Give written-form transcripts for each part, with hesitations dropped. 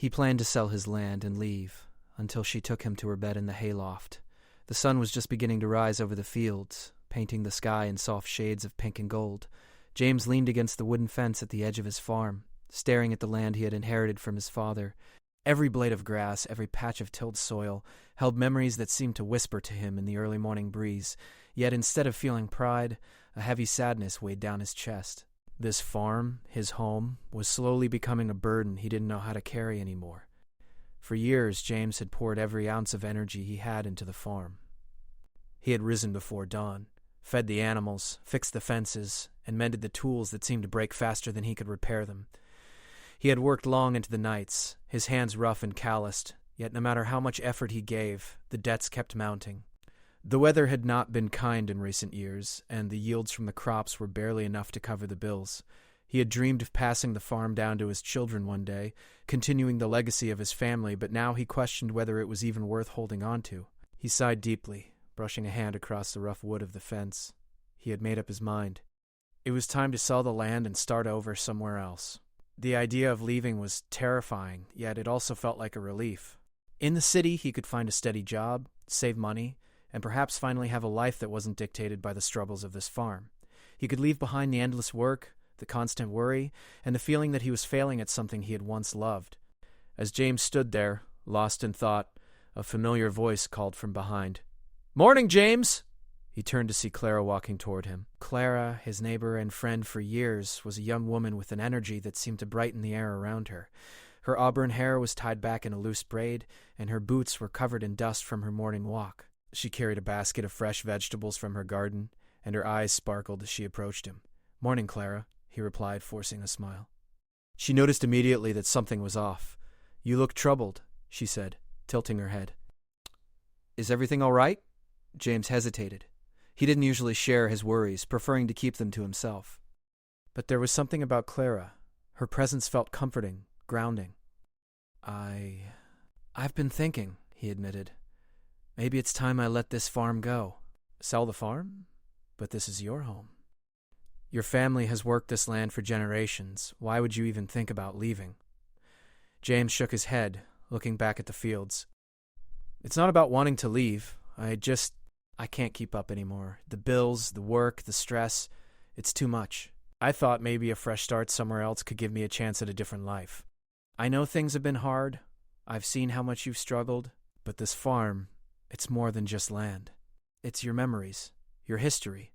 He planned to sell his land and leave, until she took him to her bed in the hayloft. The sun was just beginning to rise over the fields, painting the sky in soft shades of pink and gold. James leaned against the wooden fence at the edge of his farm, staring at the land he had inherited from his father. Every blade of grass, every patch of tilled soil, held memories that seemed to whisper to him in the early morning breeze. Yet instead of feeling pride, a heavy sadness weighed down his chest. This farm, his home, was slowly becoming a burden he didn't know how to carry anymore. For years, James had poured every ounce of energy he had into the farm. He had risen before dawn, fed the animals, fixed the fences, and mended the tools that seemed to break faster than he could repair them. He had worked long into the nights, his hands rough and calloused, yet no matter how much effort he gave, the debts kept mounting. The weather had not been kind in recent years, and the yields from the crops were barely enough to cover the bills. He had dreamed of passing the farm down to his children one day, continuing the legacy of his family, but now he questioned whether it was even worth holding on to. He sighed deeply, brushing a hand across the rough wood of the fence. He had made up his mind. It was time to sell the land and start over somewhere else. The idea of leaving was terrifying, yet it also felt like a relief. In the city, he could find a steady job, save money, and perhaps finally have a life that wasn't dictated by the struggles of this farm. He could leave behind the endless work, the constant worry, and the feeling that he was failing at something he had once loved. As James stood there, lost in thought, a familiar voice called from behind. "Morning, James!" He turned to see Clara walking toward him. Clara, his neighbor and friend for years, was a young woman with an energy that seemed to brighten the air around her. Her auburn hair was tied back in a loose braid, and her boots were covered in dust from her morning walk. She carried a basket of fresh vegetables from her garden, and her eyes sparkled as she approached him. "Morning, Clara," he replied, forcing a smile. She noticed immediately that something was off. "You look troubled," she said, tilting her head. "Is everything all right?" James hesitated. He didn't usually share his worries, preferring to keep them to himself. But there was something about Clara. Her presence felt comforting, grounding. I've been thinking," he admitted. "Maybe it's time I let this farm go." "Sell the farm? But this is your home. Your family has worked this land for generations. Why would you even think about leaving?" James shook his head, looking back at the fields. "It's not about wanting to leave. I can't keep up anymore. The bills, the work, the stress, it's too much. I thought maybe a fresh start somewhere else could give me a chance at a different life. I know things have been hard. I've seen how much you've struggled. But this farm, it's more than just land. It's your memories, your history.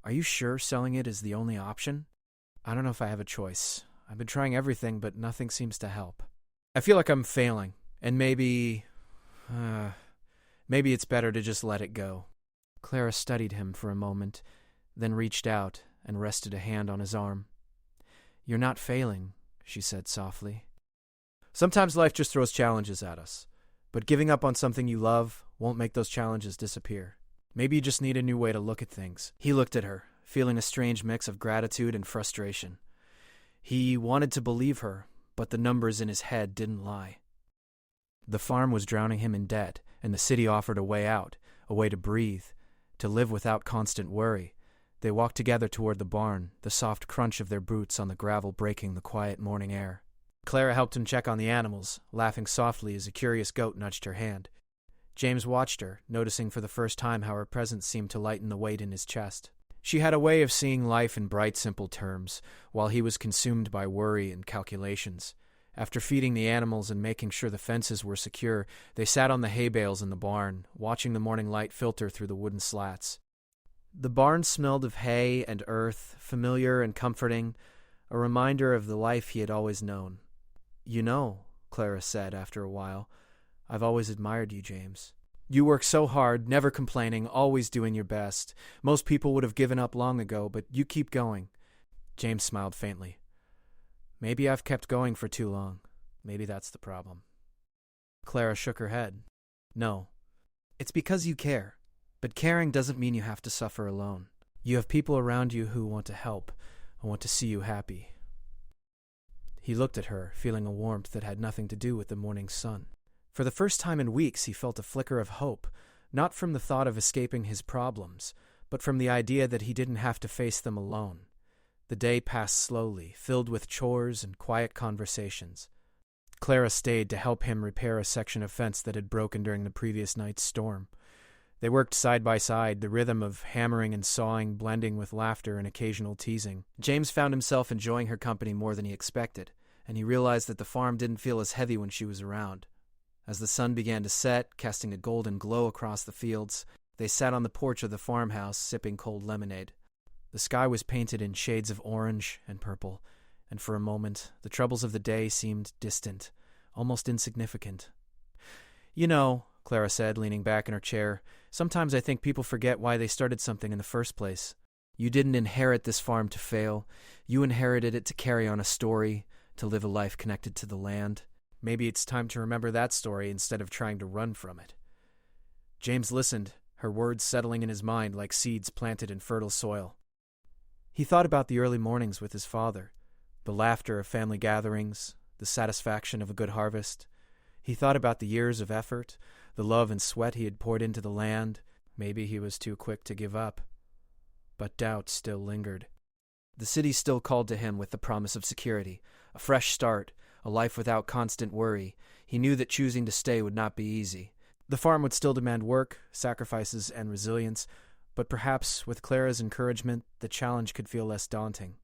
Are you sure selling it is the only option?" "I don't know if I have a choice. I've been trying everything, but nothing seems to help. I feel like I'm failing, and maybe it's better to just let it go." Clara studied him for a moment, then reached out and rested a hand on his arm. "You're not failing," she said softly. "Sometimes life just throws challenges at us, but giving up on something you love won't make those challenges disappear. Maybe you just need a new way to look at things." He looked at her, feeling a strange mix of gratitude and frustration. He wanted to believe her, but the numbers in his head didn't lie. The farm was drowning him in debt, and the city offered a way out, a way to breathe, to live without constant worry. They walked together toward the barn, the soft crunch of their boots on the gravel breaking the quiet morning air. Clara helped him check on the animals, laughing softly as a curious goat nudged her hand. James watched her, noticing for the first time how her presence seemed to lighten the weight in his chest. She had a way of seeing life in bright, simple terms, while he was consumed by worry and calculations. After feeding the animals and making sure the fences were secure, they sat on the hay bales in the barn, watching the morning light filter through the wooden slats. The barn smelled of hay and earth, familiar and comforting, a reminder of the life he had always known. "You know," Clara said after a while, "I've always admired you, James. You work so hard, never complaining, always doing your best. Most people would have given up long ago, but you keep going." James smiled faintly. "Maybe I've kept going for too long. Maybe that's the problem." Clara shook her head. "No, it's because you care. But caring doesn't mean you have to suffer alone. You have people around you who want to help and want to see you happy." He looked at her, feeling a warmth that had nothing to do with the morning sun. For the first time in weeks, he felt a flicker of hope, not from the thought of escaping his problems, but from the idea that he didn't have to face them alone. The day passed slowly, filled with chores and quiet conversations. Clara stayed to help him repair a section of fence that had broken during the previous night's storm. They worked side by side, the rhythm of hammering and sawing blending with laughter and occasional teasing. James found himself enjoying her company more than he expected, and he realized that the farm didn't feel as heavy when she was around. As the sun began to set, casting a golden glow across the fields, they sat on the porch of the farmhouse, sipping cold lemonade. The sky was painted in shades of orange and purple, and for a moment, the troubles of the day seemed distant, almost insignificant. "You know," Clara said, leaning back in her chair, "sometimes I think people forget why they started something in the first place. You didn't inherit this farm to fail. You inherited it to carry on a story, to live a life connected to the land. Maybe it's time to remember that story instead of trying to run from it." James listened, her words settling in his mind like seeds planted in fertile soil. He thought about the early mornings with his father, the laughter of family gatherings, the satisfaction of a good harvest. He thought about the years of effort, the love and sweat he had poured into the land. Maybe he was too quick to give up. But doubt still lingered. The city still called to him with the promise of security, a fresh start, a life without constant worry. He knew that choosing to stay would not be easy. The farm would still demand work, sacrifices, and resilience, but perhaps with Clara's encouragement, the challenge could feel less daunting.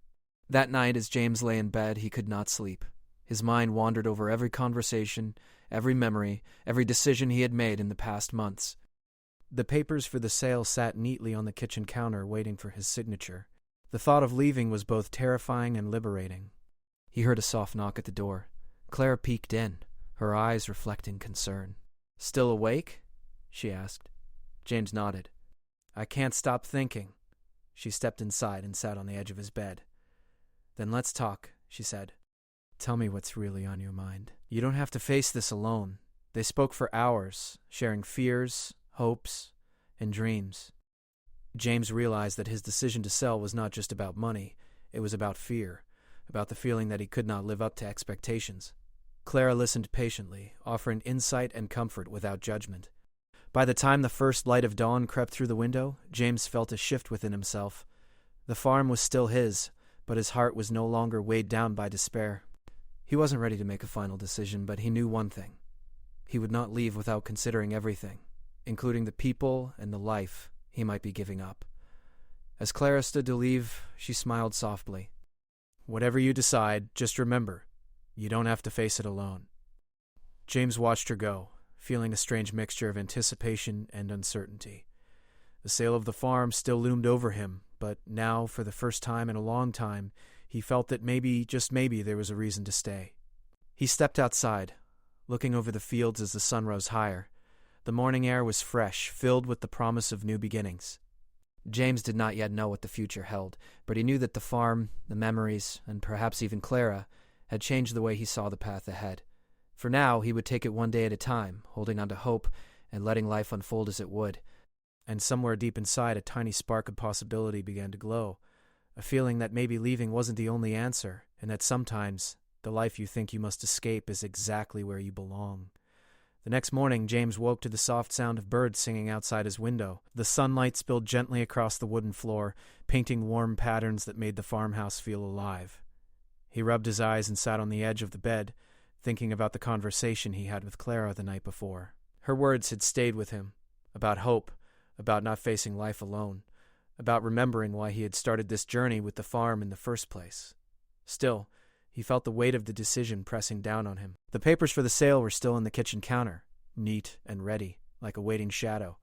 That night, as James lay in bed, he could not sleep. His mind wandered over every conversation, every memory, every decision he had made in the past months. The papers for the sale sat neatly on the kitchen counter, waiting for his signature. The thought of leaving was both terrifying and liberating. He heard a soft knock at the door. Clara peeked in, her eyes reflecting concern. "Still awake?" she asked. James nodded. "I can't stop thinking." She stepped inside and sat on the edge of his bed. "Then let's talk," she said. "Tell me what's really on your mind. You don't have to face this alone." They spoke for hours, sharing fears, hopes, and dreams. James realized that his decision to sell was not just about money. It was about fear, about the feeling that he could not live up to expectations. Clara listened patiently, offering insight and comfort without judgment. By the time the first light of dawn crept through the window, James felt a shift within himself. The farm was still his, but his heart was no longer weighed down by despair. He wasn't ready to make a final decision, but he knew one thing. He would not leave without considering everything, including the people and the life he might be giving up. As Clara stood to leave, she smiled softly. "Whatever you decide, just remember, you don't have to face it alone." James watched her go, feeling a strange mixture of anticipation and uncertainty. The sale of the farm still loomed over him, but now, for the first time in a long time, he felt that maybe, just maybe, there was a reason to stay. He stepped outside, looking over the fields as the sun rose higher. The morning air was fresh, filled with the promise of new beginnings. James did not yet know what the future held, but he knew that the farm, the memories, and perhaps even Clara, had changed the way he saw the path ahead. For now, he would take it one day at a time, holding on to hope and letting life unfold as it would. And somewhere deep inside, a tiny spark of possibility began to glow, a feeling that maybe leaving wasn't the only answer, and that sometimes the life you think you must escape is exactly where you belong. The next morning, James woke to the soft sound of birds singing outside his window. The sunlight spilled gently across the wooden floor, painting warm patterns that made the farmhouse feel alive. He rubbed his eyes and sat on the edge of the bed, thinking about the conversation he had with Clara the night before. Her words had stayed with him, about hope, about not facing life alone, about remembering why he had started this journey with the farm in the first place. Still, he felt the weight of the decision pressing down on him. The papers for the sale were still on the kitchen counter, neat and ready, like a waiting shadow.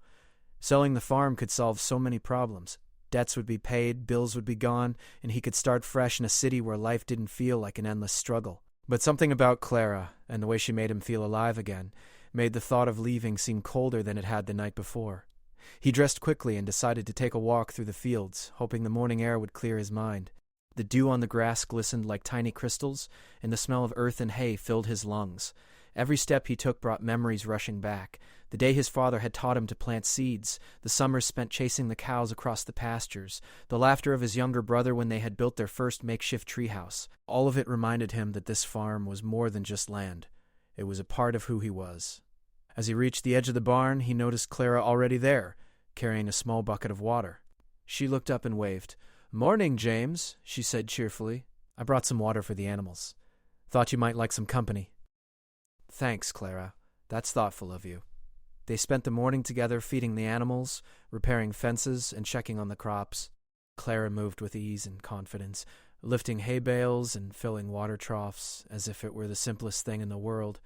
Selling the farm could solve so many problems. Debts would be paid, bills would be gone, and he could start fresh in a city where life didn't feel like an endless struggle. But something about Clara, and the way she made him feel alive again, made the thought of leaving seem colder than it had the night before. He dressed quickly and decided to take a walk through the fields, hoping the morning air would clear his mind. The dew on the grass glistened like tiny crystals, and the smell of earth and hay filled his lungs. Every step he took brought memories rushing back. The day his father had taught him to plant seeds, the summers spent chasing the cows across the pastures, the laughter of his younger brother when they had built their first makeshift treehouse. All of it reminded him that this farm was more than just land. It was a part of who he was. As he reached the edge of the barn, he noticed Clara already there, carrying a small bucket of water. She looked up and waved. "Morning, James," she said cheerfully. "I brought some water for the animals. Thought you might like some company." Thanks, Clara. That's thoughtful of you. They spent the morning together feeding the animals, repairing fences, and checking on the crops. Clara moved with ease and confidence, lifting hay bales and filling water troughs as if it were the simplest thing in the world.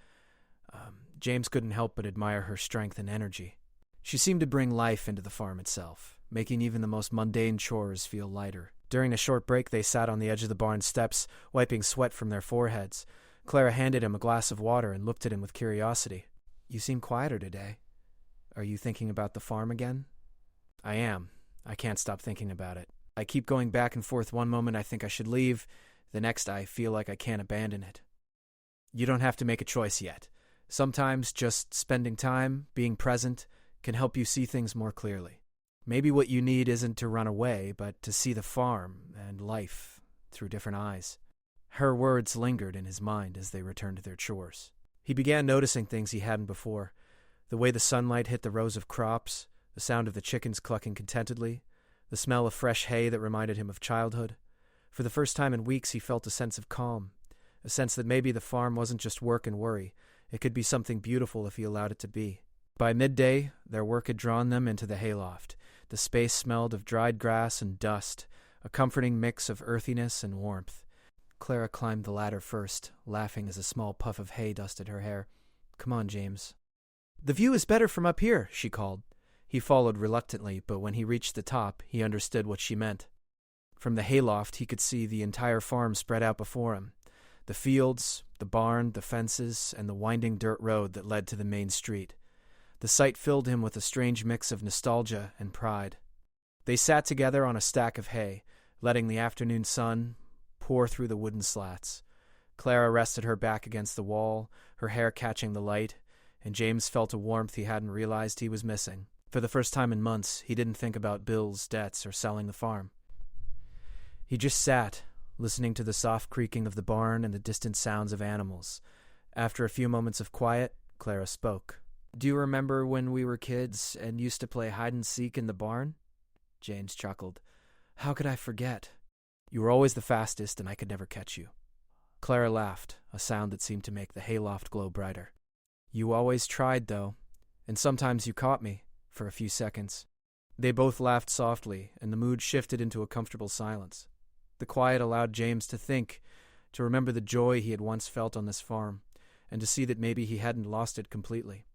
James couldn't help but admire her strength and energy. She seemed to bring life into the farm itself, making even the most mundane chores feel lighter. During a short break, they sat on the edge of the barn steps, wiping sweat from their foreheads. Clara handed him a glass of water and looked at him with curiosity. You seem quieter today. Are you thinking about the farm again? I am. I can't stop thinking about it. I keep going back and forth. One moment I think I should leave, the next I feel like I can't abandon it. You don't have to make a choice yet. Sometimes just spending time, being present, can help you see things more clearly. Maybe what you need isn't to run away, but to see the farm and life through different eyes. Her words lingered in his mind as they returned to their chores. He began noticing things he hadn't before. The way the sunlight hit the rows of crops, the sound of the chickens clucking contentedly, the smell of fresh hay that reminded him of childhood. For the first time in weeks, he felt a sense of calm, a sense that maybe the farm wasn't just work and worry. It could be something beautiful if he allowed it to be. By midday, their work had drawn them into the hayloft. The space smelled of dried grass and dust, a comforting mix of earthiness and warmth. Clara climbed the ladder first, laughing as a small puff of hay dusted her hair. Come on, James. The view is better from up here, she called. He followed reluctantly, but when he reached the top, he understood what she meant. From the hayloft, he could see the entire farm spread out before him. The fields, the barn, the fences, and the winding dirt road that led to the main street. The sight filled him with a strange mix of nostalgia and pride. They sat together on a stack of hay, letting the afternoon sun pour through the wooden slats. Clara rested her back against the wall, her hair catching the light, and James felt a warmth he hadn't realized he was missing. For the first time in months, he didn't think about bills, debts, or selling the farm. He just sat, listening to the soft creaking of the barn and the distant sounds of animals. After a few moments of quiet, Clara spoke. Do you remember when we were kids and used to play hide-and-seek in the barn? James chuckled. How could I forget? You were always the fastest, and I could never catch you. Clara laughed, a sound that seemed to make the hayloft glow brighter. You always tried, though, and sometimes you caught me, for a few seconds. They both laughed softly, and the mood shifted into a comfortable silence. The quiet allowed James to think, to remember the joy he had once felt on this farm, and to see that maybe he hadn't lost it completely.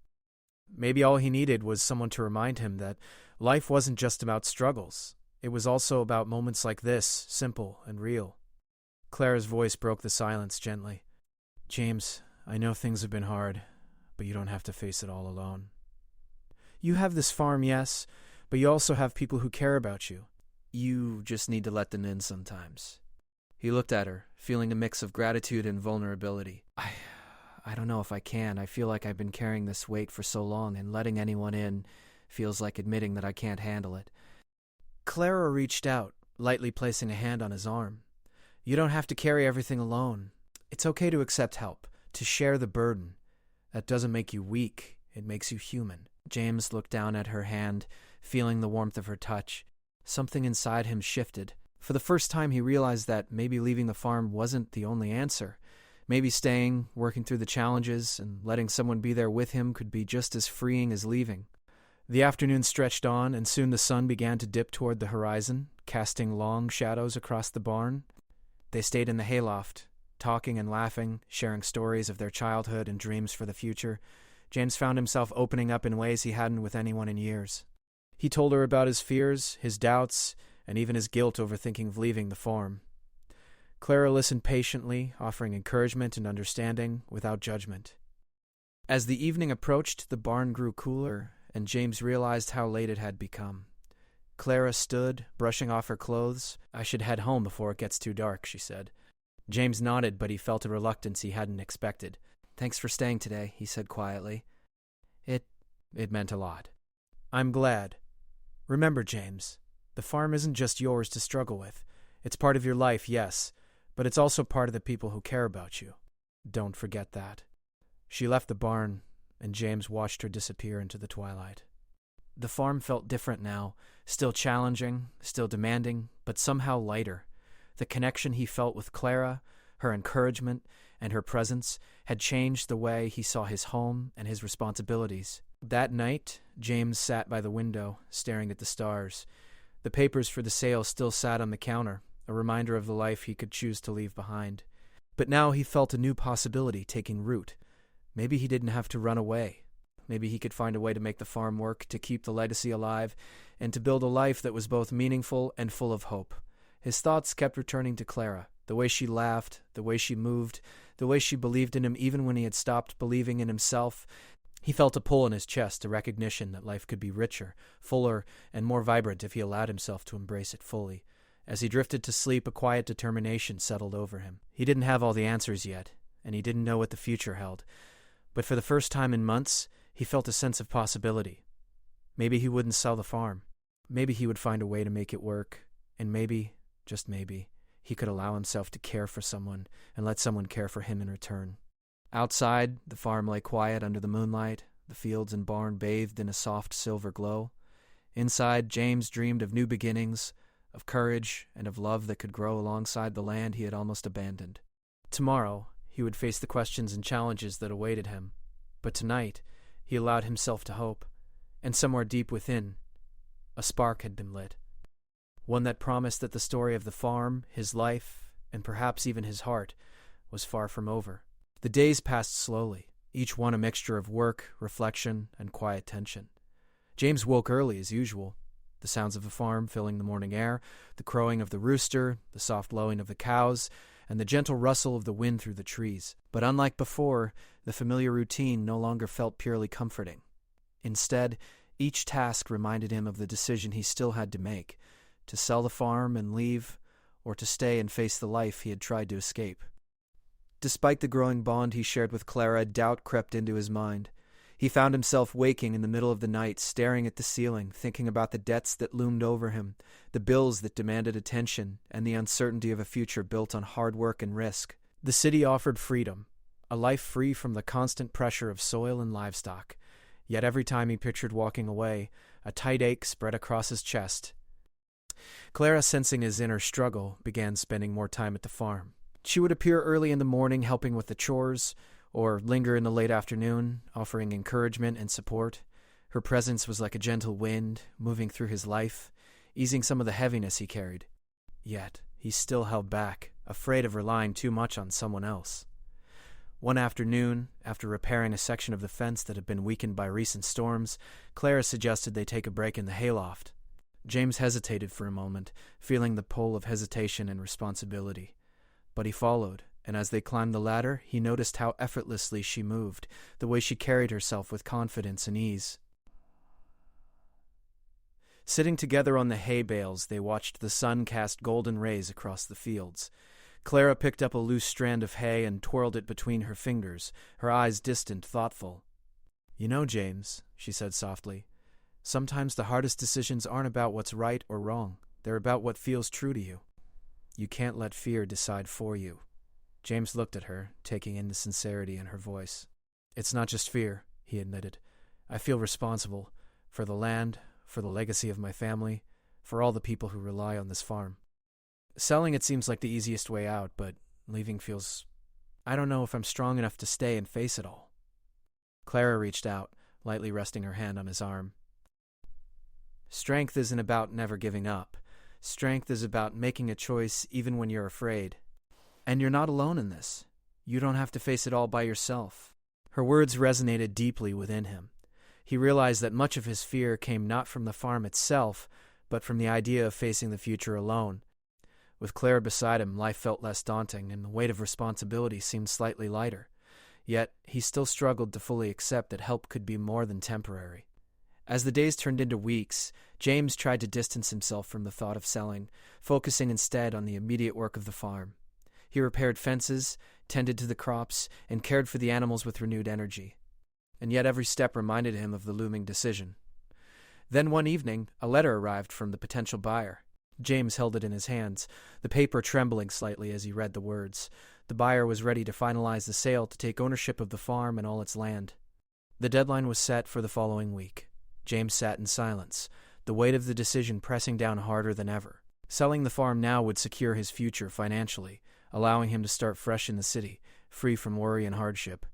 Maybe all he needed was someone to remind him that life wasn't just about struggles. It was also about moments like this, simple and real. Clara's voice broke the silence gently. James, I know things have been hard, but you don't have to face it all alone. You have this farm, yes, but you also have people who care about you. You just need to let them in sometimes. He looked at her, feeling a mix of gratitude and vulnerability. I don't know if I can. I feel like I've been carrying this weight for so long, and letting anyone in feels like admitting that I can't handle it. Clara reached out, lightly placing a hand on his arm. You don't have to carry everything alone. It's okay to accept help, to share the burden. That doesn't make you weak. It makes you human. James looked down at her hand, feeling the warmth of her touch. Something inside him shifted. For the first time, he realized that maybe leaving the farm wasn't the only answer. Maybe staying, working through the challenges, and letting someone be there with him could be just as freeing as leaving. The afternoon stretched on, and soon the sun began to dip toward the horizon, casting long shadows across the barn. They stayed in the hayloft, talking and laughing, sharing stories of their childhood and dreams for the future. James found himself opening up in ways he hadn't with anyone in years. He told her about his fears, his doubts, and even his guilt over thinking of leaving the farm. Clara listened patiently, offering encouragement and understanding without judgment. As the evening approached, the barn grew cooler, and James realized how late it had become. Clara stood, brushing off her clothes. I should head home before it gets too dark, she said. James nodded, but he felt a reluctance he hadn't expected. Thanks for staying today, he said quietly. It meant a lot. I'm glad. Remember, James, the farm isn't just yours to struggle with. It's part of your life, yes, but it's also part of the people who care about you. Don't forget that. She left the barn, and James watched her disappear into the twilight. The farm felt different now, still challenging, still demanding, but somehow lighter. The connection he felt with Clara, her encouragement, and her presence had changed the way he saw his home and his responsibilities. That night, James sat by the window, staring at the stars. The papers for the sale still sat on the counter, a reminder of the life he could choose to leave behind. But now he felt a new possibility taking root. Maybe he didn't have to run away. Maybe he could find a way to make the farm work, to keep the legacy alive, and to build a life that was both meaningful and full of hope. His thoughts kept returning to Clara, the way she laughed, the way she moved, the way she believed in him even when he had stopped believing in himself. He felt a pull in his chest, a recognition that life could be richer, fuller, and more vibrant if he allowed himself to embrace it fully. As he drifted to sleep, a quiet determination settled over him. He didn't have all the answers yet, and he didn't know what the future held. But for the first time in months, he felt a sense of possibility. Maybe he wouldn't sell the farm. Maybe he would find a way to make it work. And maybe, just maybe, he could allow himself to care for someone and let someone care for him in return. Outside, the farm lay quiet under the moonlight, the fields and barn bathed in a soft silver glow. Inside, James dreamed of new beginnings, of courage, and of love that could grow alongside the land he had almost abandoned. Tomorrow, he would face the questions and challenges that awaited him. But tonight, he allowed himself to hope, and somewhere deep within, a spark had been lit. One that promised that the story of the farm, his life, and perhaps even his heart, was far from over. The days passed slowly, each one a mixture of work, reflection, and quiet tension. James woke early as usual, the sounds of the farm filling the morning air, the crowing of the rooster, the soft lowing of the cows, and the gentle rustle of the wind through the trees. But unlike before, the familiar routine no longer felt purely comforting. Instead, each task reminded him of the decision he still had to make, to sell the farm and leave, or to stay and face the life he had tried to escape. Despite the growing bond he shared with Clara, doubt crept into his mind. He found himself waking in the middle of the night, staring at the ceiling, thinking about the debts that loomed over him, the bills that demanded attention, and the uncertainty of a future built on hard work and risk. The city offered freedom, a life free from the constant pressure of soil and livestock. Yet every time he pictured walking away, a tight ache spread across his chest. Clara, sensing his inner struggle, began spending more time at the farm. She would appear early in the morning helping with the chores, or linger in the late afternoon, offering encouragement and support. Her presence was like a gentle wind, moving through his life, easing some of the heaviness he carried. Yet, he still held back, afraid of relying too much on someone else. One afternoon, after repairing a section of the fence that had been weakened by recent storms, Clara suggested they take a break in the hayloft. James hesitated for a moment, feeling the pull of hesitation and responsibility. But he followed, and as they climbed the ladder, he noticed how effortlessly she moved, the way she carried herself with confidence and ease. Sitting together on the hay bales, they watched the sun cast golden rays across the fields. Clara picked up a loose strand of hay and twirled it between her fingers, her eyes distant, thoughtful. "You know, James," she said softly, "sometimes the hardest decisions aren't about what's right or wrong. They're about what feels true to you. You can't let fear decide for you." James looked at her, taking in the sincerity in her voice. "It's not just fear," he admitted. "I feel responsible for the land, for the legacy of my family, for all the people who rely on this farm. Selling it seems like the easiest way out, but leaving feels... I don't know if I'm strong enough to stay and face it all." Clara reached out, lightly resting her hand on his arm. "Strength isn't about never giving up. Strength is about making a choice even when you're afraid. And you're not alone in this. You don't have to face it all by yourself." Her words resonated deeply within him. He realized that much of his fear came not from the farm itself, but from the idea of facing the future alone. With Clara beside him, life felt less daunting, and the weight of responsibility seemed slightly lighter. Yet, he still struggled to fully accept that help could be more than temporary. As the days turned into weeks, James tried to distance himself from the thought of selling, focusing instead on the immediate work of the farm. He repaired fences, tended to the crops, and cared for the animals with renewed energy. And yet every step reminded him of the looming decision. Then one evening, a letter arrived from the potential buyer. James held it in his hands, the paper trembling slightly as he read the words. The buyer was ready to finalize the sale to take ownership of the farm and all its land. The deadline was set for the following week. James sat in silence, the weight of the decision pressing down harder than ever. Selling the farm now would secure his future financially, allowing him to start fresh in the city, free from worry and hardship.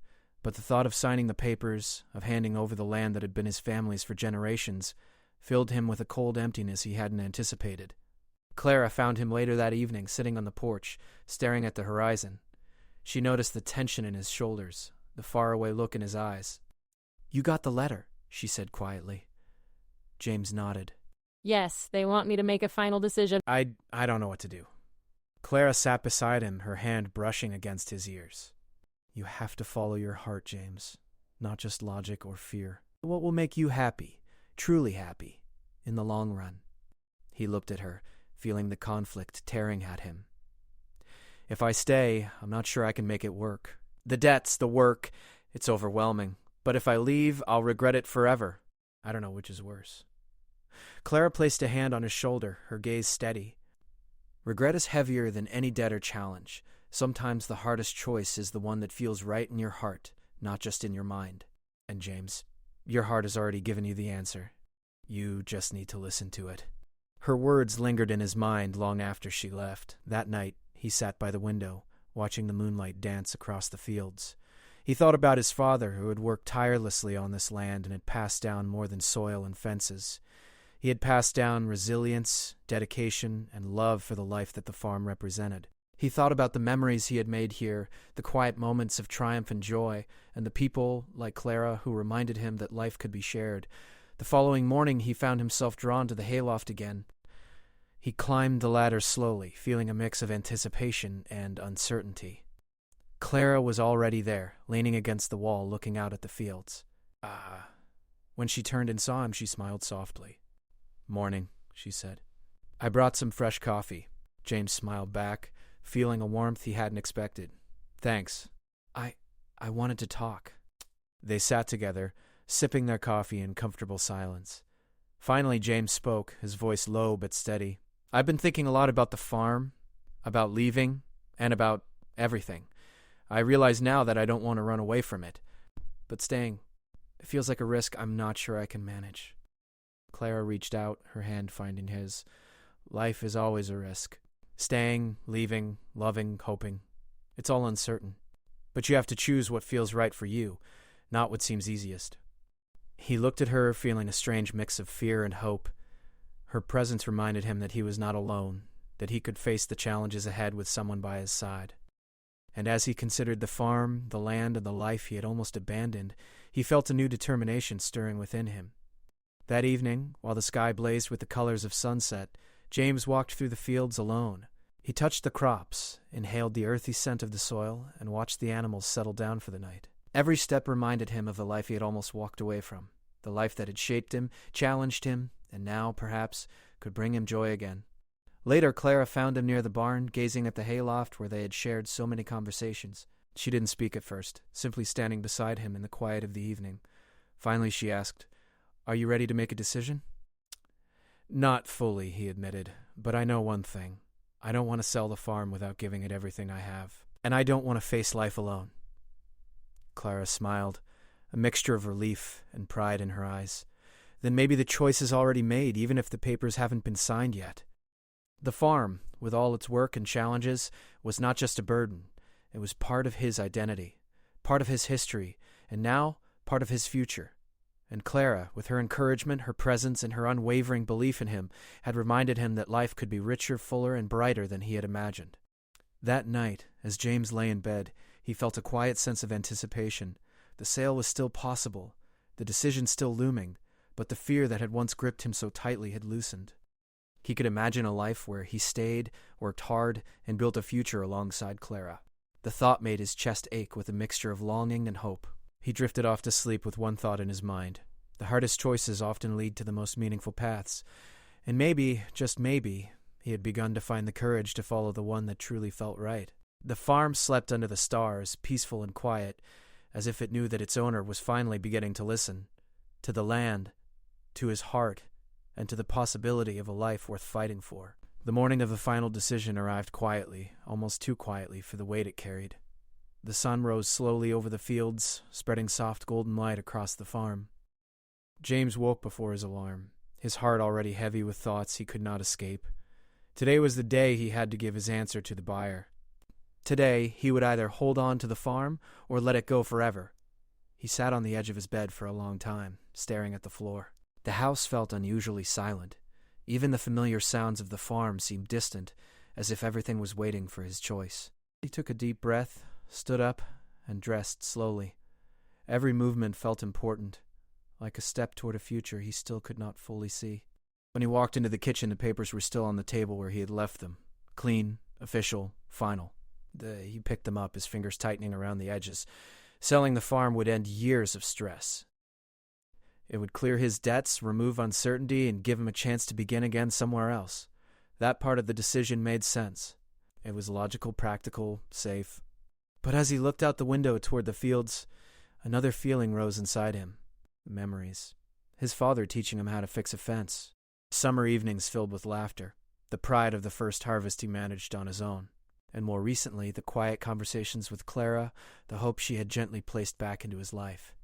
But the thought of signing the papers, of handing over the land that had been his family's for generations, filled him with a cold emptiness he hadn't anticipated. Clara found him later that evening sitting on the porch, staring at the horizon. She noticed the tension in his shoulders, the faraway look in his eyes. "You got the letter," she said quietly. James nodded. "Yes, they want me to make a final decision." I don't know what to do." Clara sat beside him, her hand brushing against his ears. "You have to follow your heart, James, not just logic or fear. What will make you happy, truly happy, in the long run?" He looked at her, feeling the conflict tearing at him. "If I stay, I'm not sure I can make it work. The debts, the work, it's overwhelming. But if I leave, I'll regret it forever. I don't know which is worse." Clara placed a hand on his shoulder, her gaze steady. "Regret is heavier than any debt or challenge. Sometimes the hardest choice is the one that feels right in your heart, not just in your mind. And James, your heart has already given you the answer. You just need to listen to it." Her words lingered in his mind long after she left. That night, he sat by the window, watching the moonlight dance across the fields. He thought about his father, who had worked tirelessly on this land and had passed down more than soil and fences. He had passed down resilience, dedication, and love for the life that the farm represented. He thought about the memories he had made here, the quiet moments of triumph and joy, and the people, like Clara, who reminded him that life could be shared. The following morning he found himself drawn to the hayloft again. He climbed the ladder slowly, feeling a mix of anticipation and uncertainty. Clara was already there, leaning against the wall, looking out at the fields. When she turned and saw him, she smiled softly. "Morning," she said. "I brought some fresh coffee." James smiled back, feeling a warmth he hadn't expected. "Thanks. I wanted to talk." They sat together, sipping their coffee in comfortable silence. Finally, James spoke, his voice low but steady. "I've been thinking a lot about the farm, about leaving, and about everything. I realize now that I don't want to run away from it. But staying, it feels like a risk I'm not sure I can manage." Clara reached out, her hand finding his. "Life is always a risk. Staying, leaving, loving, hoping. It's all uncertain. But you have to choose what feels right for you, not what seems easiest." He looked at her, feeling a strange mix of fear and hope. Her presence reminded him that he was not alone, that he could face the challenges ahead with someone by his side. And as he considered the farm, the land, and the life he had almost abandoned, he felt a new determination stirring within him. That evening, while the sky blazed with the colors of sunset, James walked through the fields alone. He touched the crops, inhaled the earthy scent of the soil, and watched the animals settle down for the night. Every step reminded him of the life he had almost walked away from, the life that had shaped him, challenged him, and now, perhaps, could bring him joy again. Later, Clara found him near the barn, gazing at the hayloft where they had shared so many conversations. She didn't speak at first, simply standing beside him in the quiet of the evening. Finally, she asked, "Are you ready to make a decision?" "Not fully," he admitted, "but I know one thing. I don't want to sell the farm without giving it everything I have. And I don't want to face life alone." Clara smiled, a mixture of relief and pride in her eyes. Then maybe the choice is already made, even if the papers haven't been signed yet. The farm, with all its work and challenges, was not just a burden. It was part of his identity, part of his history, and now part of his future. And Clara, with her encouragement, her presence, and her unwavering belief in him, had reminded him that life could be richer, fuller, and brighter than he had imagined. That night, as James lay in bed, he felt a quiet sense of anticipation. The sale was still possible, the decision still looming, but the fear that had once gripped him so tightly had loosened. He could imagine a life where he stayed, worked hard, and built a future alongside Clara. The thought made his chest ache with a mixture of longing and hope. He drifted off to sleep with one thought in his mind. The hardest choices often lead to the most meaningful paths. And maybe, just maybe, he had begun to find the courage to follow the one that truly felt right. The farm slept under the stars, peaceful and quiet, as if it knew that its owner was finally beginning to listen. To the land, to his heart, and to the possibility of a life worth fighting for. The morning of the final decision arrived quietly, almost too quietly for the weight it carried. The sun rose slowly over the fields, spreading soft golden light across the farm. James woke before his alarm, his heart already heavy with thoughts he could not escape. Today was the day he had to give his answer to the buyer. Today, he would either hold on to the farm or let it go forever. He sat on the edge of his bed for a long time, staring at the floor. The house felt unusually silent. Even the familiar sounds of the farm seemed distant, as if everything was waiting for his choice. He took a deep breath, stood up, and dressed slowly. Every movement felt important, like a step toward a future he still could not fully see. When he walked into the kitchen, the papers were still on the table where he had left them. Clean, official, final. He picked them up, his fingers tightening around the edges. Selling the farm would end years of stress. It would clear his debts, remove uncertainty, and give him a chance to begin again somewhere else. That part of the decision made sense. It was logical, practical, safe. But as he looked out the window toward the fields, another feeling rose inside him. Memories. His father teaching him how to fix a fence. Summer evenings filled with laughter. The pride of the first harvest he managed on his own. And more recently, the quiet conversations with Clara, the hope she had gently placed back into his life.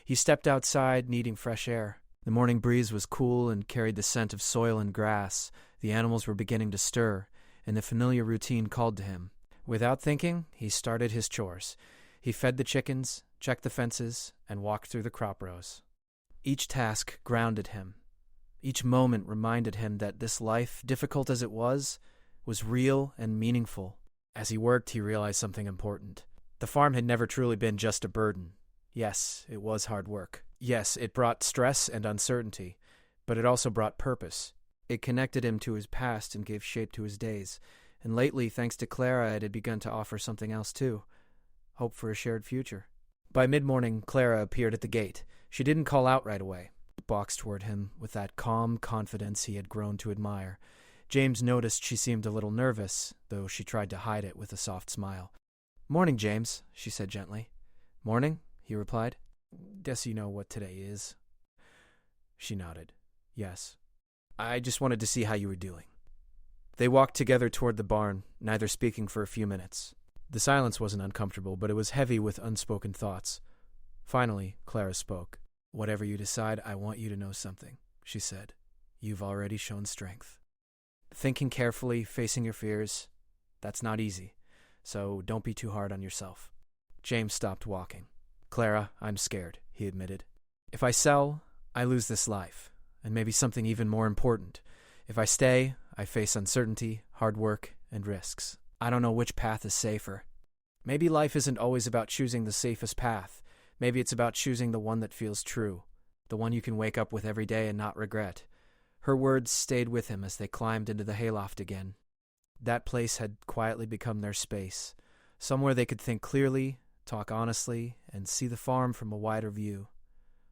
He stepped outside, needing fresh air. The morning breeze was cool and carried the scent of soil and grass. The animals were beginning to stir, and the familiar routine called to him. Without thinking, he started his chores. He fed the chickens, checked the fences, and walked through the crop rows. Each task grounded him. Each moment reminded him that this life, difficult as it was real and meaningful. As he worked, he realized something important. The farm had never truly been just a burden. Yes, it was hard work. Yes, it brought stress and uncertainty, but it also brought purpose. It connected him to his past and gave shape to his days. And lately, thanks to Clara, it had begun to offer something else too. Hope for a shared future. By mid-morning, Clara appeared at the gate. She didn't call out right away. Walked toward him with that calm confidence he had grown to admire. James noticed she seemed a little nervous, though she tried to hide it with a soft smile. "Morning, James," she said gently. "Morning," he replied. "Guess you know what today is." She nodded. "Yes. I just wanted to see how you were doing." They walked together toward the barn, neither speaking for a few minutes. The silence wasn't uncomfortable, but it was heavy with unspoken thoughts. Finally, Clara spoke. "Whatever you decide, I want you to know something," she said. "You've already shown strength. Thinking carefully, facing your fears, that's not easy, so don't be too hard on yourself." James stopped walking. "Clara, I'm scared," he admitted. "If I sell, I lose this life, and maybe something even more important. If I stay, I face uncertainty, hard work, and risks. I don't know which path is safer. Maybe life isn't always about choosing the safest path. Maybe it's about choosing the one that feels true, the one you can wake up with every day and not regret." Her words stayed with him as they climbed into the hayloft again. That place had quietly become their space, somewhere they could think clearly, talk honestly, and see the farm from a wider view.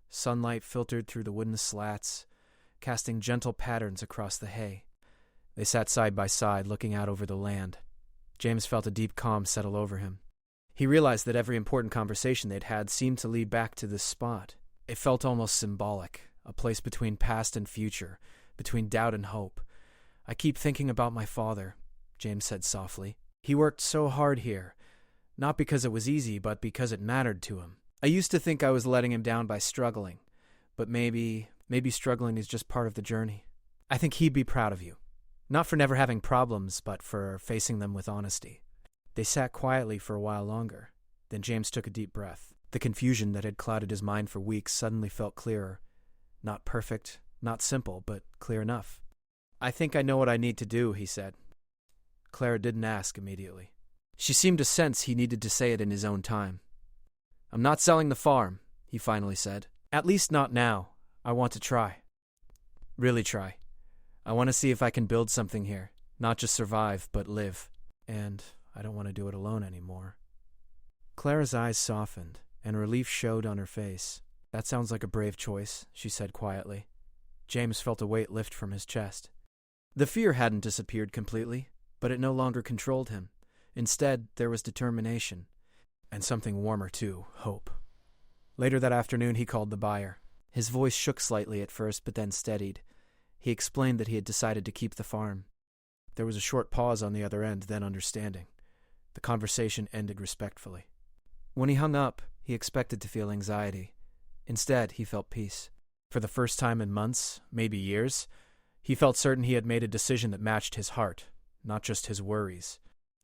Sunlight filtered through the wooden slats, casting gentle patterns across the hay. They sat side by side, looking out over the land. James felt a deep calm settle over him. He realized that every important conversation they'd had seemed to lead back to this spot. It felt almost symbolic, a place between past and future, between doubt and hope. "I keep thinking about my father," James said softly. "He worked so hard here, not because it was easy, but because it mattered to him. I used to think I was letting him down by struggling, but maybe struggling is just part of the journey. I think he'd be proud of you. Not for never having problems, but for facing them with honesty." They sat quietly for a while longer. Then James took a deep breath. The confusion that had clouded his mind for weeks suddenly felt clearer. Not perfect, not simple, but clear enough. "I think I know what I need to do," he said. Clara didn't ask immediately. She seemed to sense he needed to say it in his own time. "I'm not selling the farm," he finally said. "At least not now. I want to try. Really try. I want to see if I can build something here. Not just survive, but live. And I don't want to do it alone anymore." Clara's eyes softened, and relief showed on her face. "That sounds like a brave choice," she said quietly. James felt a weight lift from his chest. The fear hadn't disappeared completely, but it no longer controlled him. Instead, there was determination. And something warmer too, hope. Later that afternoon, he called the buyer. His voice shook slightly at first, but then steadied. He explained that he had decided to keep the farm. There was a short pause on the other end, then understanding. The conversation ended respectfully. When he hung up, he expected to feel anxiety. Instead, he felt peace. For the first time in months, maybe years, he felt certain he had made a decision that matched his heart, not just his worries.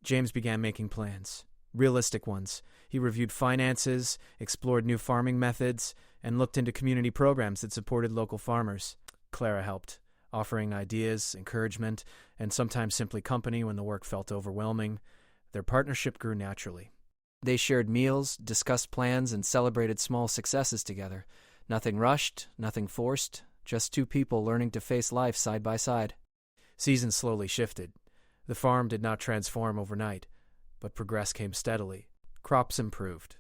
James began making plans. Realistic ones. He reviewed finances, explored new farming methods, and looked into community programs that supported local farmers. Clara helped, offering ideas, encouragement, and sometimes simply company when the work felt overwhelming. Their partnership grew naturally. They shared meals, discussed plans, and celebrated small successes together. Nothing rushed, nothing forced, just two people learning to face life side by side. Seasons slowly shifted. The farm did not transform overnight, but progress came steadily. Crops improved.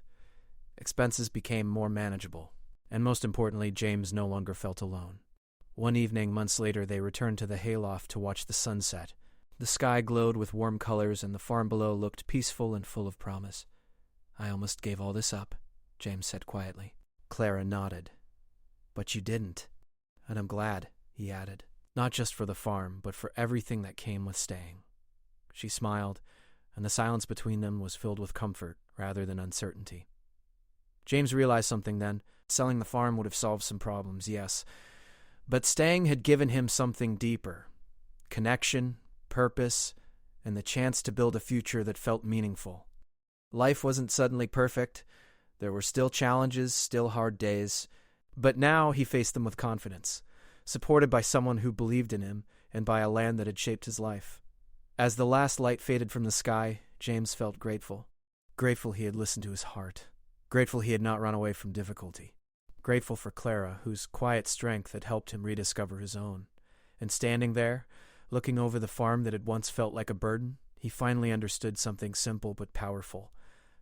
Expenses became more manageable. And most importantly, James no longer felt alone. One evening, months later, they returned to the hayloft to watch the sunset. The sky glowed with warm colors, and the farm below looked peaceful and full of promise. "I almost gave all this up," James said quietly. Clara nodded. "But you didn't. And I'm glad," he added. "Not just for the farm, but for everything that came with staying." She smiled, and the silence between them was filled with comfort rather than uncertainty. James realized something then. Selling the farm would have solved some problems, yes, but staying had given him something deeper: connection, purpose, and the chance to build a future that felt meaningful. Life wasn't suddenly perfect. There were still challenges, still hard days, but now he faced them with confidence, supported by someone who believed in him and by a land that had shaped his life. As the last light faded from the sky, James felt grateful. Grateful he had listened to his heart. Grateful he had not run away from difficulty. Grateful for Clara, whose quiet strength had helped him rediscover his own. And standing there, looking over the farm that had once felt like a burden, he finally understood something simple but powerful.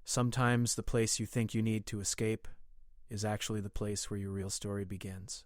Sometimes the place you think you need to escape is actually the place where your real story begins.